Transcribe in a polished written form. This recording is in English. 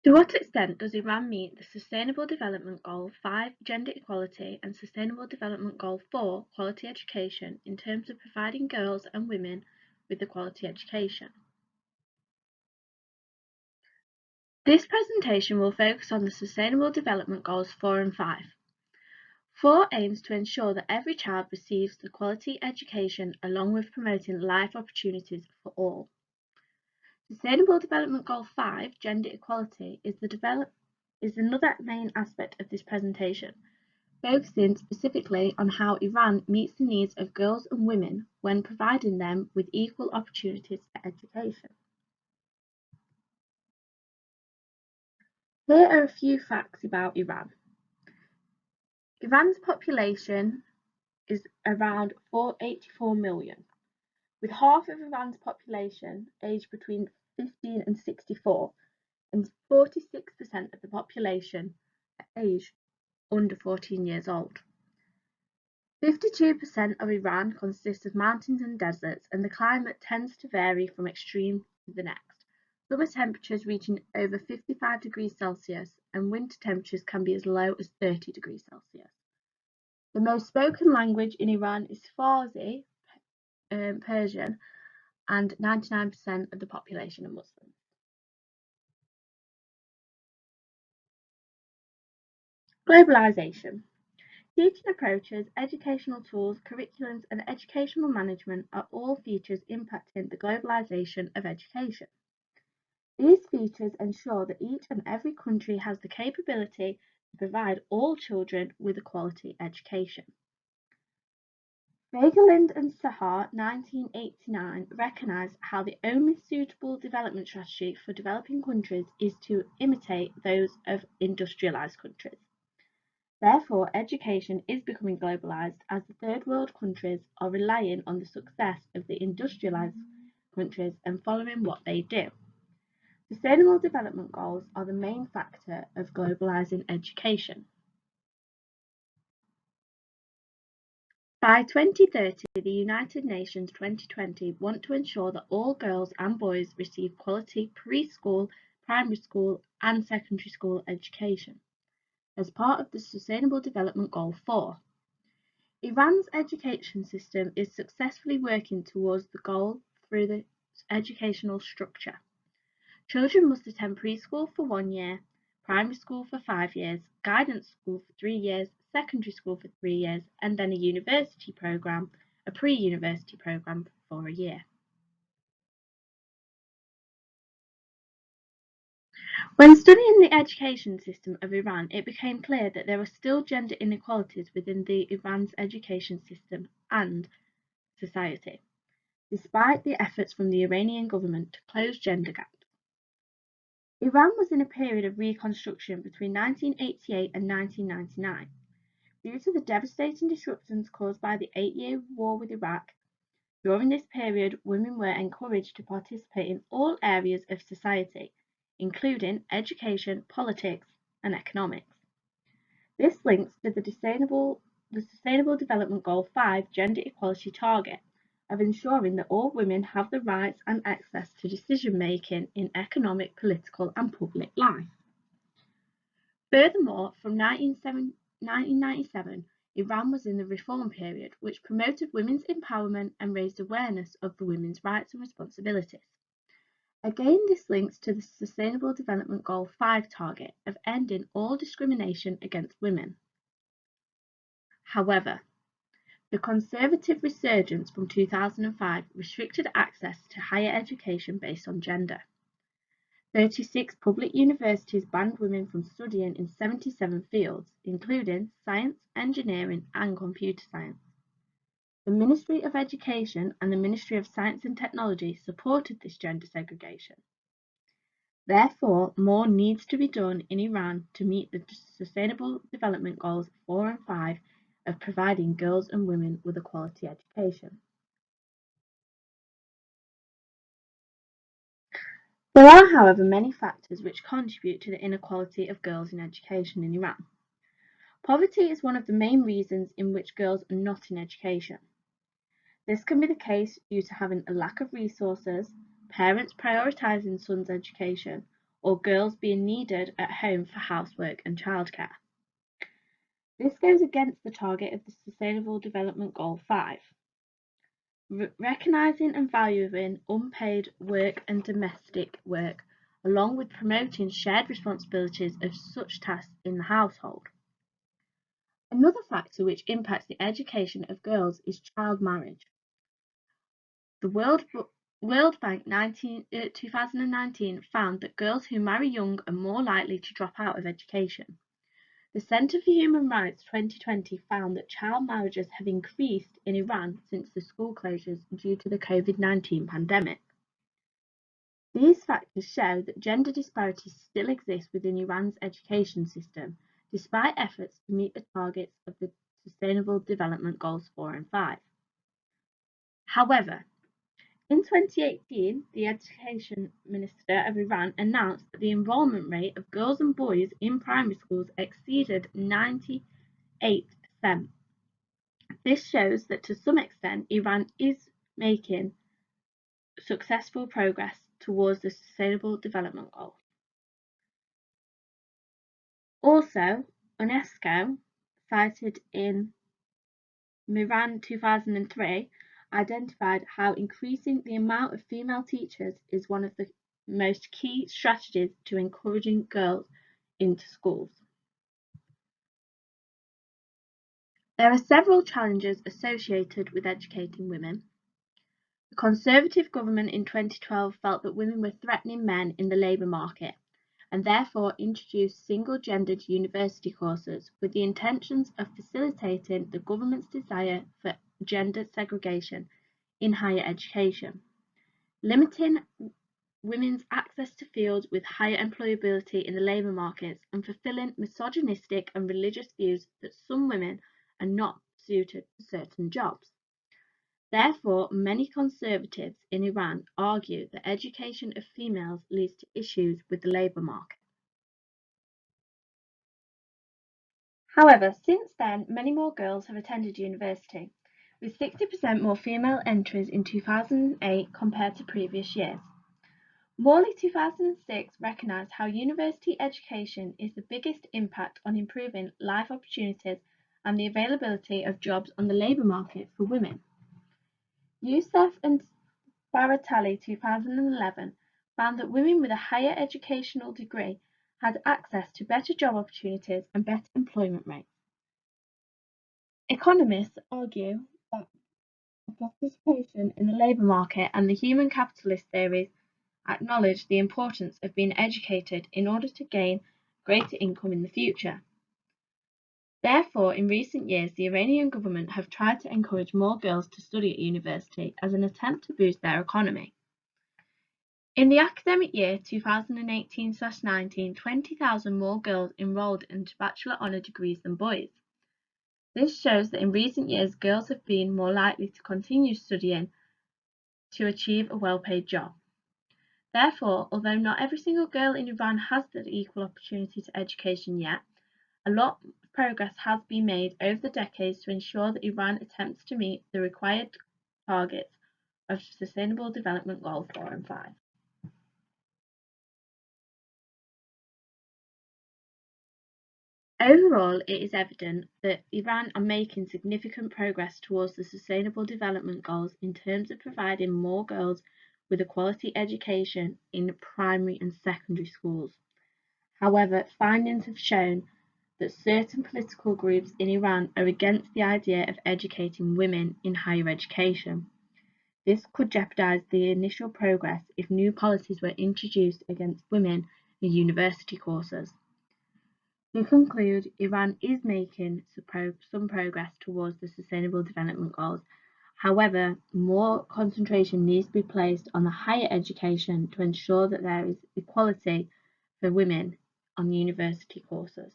To what extent does Iran meet the Sustainable Development Goal 5 gender equality and Sustainable Development Goal 4 quality education in terms of providing girls and women with a quality education? This presentation will focus on the Sustainable Development Goals 4 and 5. 4 aims to ensure that every child receives the quality education along with promoting life opportunities for all. Sustainable Development Goal 5, gender equality, is another main aspect of this presentation, focusing specifically on how Iran meets the needs of girls and women when providing them with equal opportunities for education. Here are a few facts about Iran. Iran's population is around 484 million, with half of Iran's population aged between 15 and 64, and 46% of the population are aged under 14 years old. 52% of Iran consists of mountains and deserts, and the climate tends to vary from extreme to the next. Summer temperatures reaching over 55 degrees Celsius, and winter temperatures can be as low as 30 degrees Celsius. The most spoken language in Iran is Farsi, Persian, and 99% of the population are Muslims. Globalization. Teaching approaches, educational tools, curriculums, and educational management are all features impacting the globalization of education. These features ensure that each and every country has the capability to provide all children with a quality education. Fagerlind and Sahar, 1989, recognized how the only suitable development strategy for developing countries is to imitate those of industrialized countries. Therefore, education is becoming globalized as the third world countries are relying on the success of the industrialized countries and following what they do. Sustainable Development Goals are the main factor of globalizing education. By 2030, the United Nations 2020 want to ensure that all girls and boys receive quality preschool, primary school, and secondary school education as part of the Sustainable Development Goal 4. Iran's education system is successfully working towards the goal through the educational structure. Children must attend preschool for 1 year, primary school for 5 years, guidance school for 3 years, secondary school for 3 years, and then a university program, a pre-university program for a year. When studying the education system of Iran, it became clear that there are still gender inequalities within Iran's education system and society, despite the efforts from the Iranian government to close gender gaps. Iran was in a period of reconstruction between 1988 and 1999. Due to the devastating disruptions caused by the 8-year war with Iraq, during this period women were encouraged to participate in all areas of society, including education, politics, and economics. This links to the Sustainable Development Goal 5 gender equality target of ensuring that all women have the rights and access to decision-making in economic, political, and public life. Furthermore, from 1997, Iran was in the reform period, which promoted women's empowerment and raised awareness of the women's rights and responsibilities. Again, this links to the Sustainable Development Goal 5 target of ending all discrimination against women. However, the conservative resurgence from 2005 restricted access to higher education based on gender. 36 public universities banned women from studying in 77 fields, including science, engineering, and computer science. The Ministry of Education and the Ministry of Science and Technology supported this gender segregation. Therefore, more needs to be done in Iran to meet the Sustainable Development Goals 4 and 5 of providing girls and women with a quality education. There are, however, many factors which contribute to the inequality of girls in education in Iran. Poverty is one of the main reasons in which girls are not in education. This can be the case due to having a lack of resources, parents prioritizing sons' education, or girls being needed at home for housework and childcare. This goes against the target of the Sustainable Development Goal 5. Recognising and valuing unpaid work and domestic work, along with promoting shared responsibilities of such tasks in the household. Another factor which impacts the education of girls is child marriage. The World Bank 2019 found that girls who marry young are more likely to drop out of education. The Centre for Human Rights 2020 found that child marriages have increased in Iran since the school closures due to the COVID-19 pandemic. These factors show that gender disparities still exist within Iran's education system, despite efforts to meet the targets of the Sustainable Development Goals 4 and 5. However, in 2018, the Education Minister of Iran announced that the enrollment rate of girls and boys in primary schools exceeded 98%. This shows that to some extent Iran is making successful progress towards the Sustainable Development Goals. Also, UNESCO, cited in Miran 2003, identified how increasing the amount of female teachers is one of the most key strategies to encouraging girls into schools. There are several challenges associated with educating women. The Conservative government in 2012 felt that women were threatening men in the labour market and therefore introduced single-gendered university courses with the intentions of facilitating the government's desire for gender segregation in higher education, limiting women's access to fields with higher employability in the labour markets, and fulfilling misogynistic and religious views that some women are not suited to certain jobs. Therefore, many conservatives in Iran argue that education of females leads to issues with the labour market. However, since then, many more girls have attended university, with 60% more female entries in 2008 compared to previous years. Morley 2006 recognised how university education is the biggest impact on improving life opportunities and the availability of jobs on the labour market for women. Youssef and Baratali 2011 found that women with a higher educational degree had access to better job opportunities and better employment rates. Economists argue that participation in the labour market and the human capitalist theories acknowledge the importance of being educated in order to gain greater income in the future. Therefore, in recent years, the Iranian government have tried to encourage more girls to study at university as an attempt to boost their economy. In the academic year 2018/19, 20,000 more girls enrolled into bachelor honour degrees than boys. This shows that in recent years, girls have been more likely to continue studying to achieve a well-paid job. Therefore, although not every single girl in Iran has the equal opportunity to education yet, a lot of progress has been made over the decades to ensure that Iran attempts to meet the required targets of Sustainable Development Goal 4 and 5. Overall, it is evident that Iran are making significant progress towards the Sustainable Development Goals in terms of providing more girls with a quality education in primary and secondary schools. However, findings have shown that certain political groups in Iran are against the idea of educating women in higher education. This could jeopardize the initial progress if new policies were introduced against women in university courses. To conclude, Iran is making some progress towards the Sustainable Development Goals. However, more concentration needs to be placed on the higher education to ensure that there is equality for women on university courses.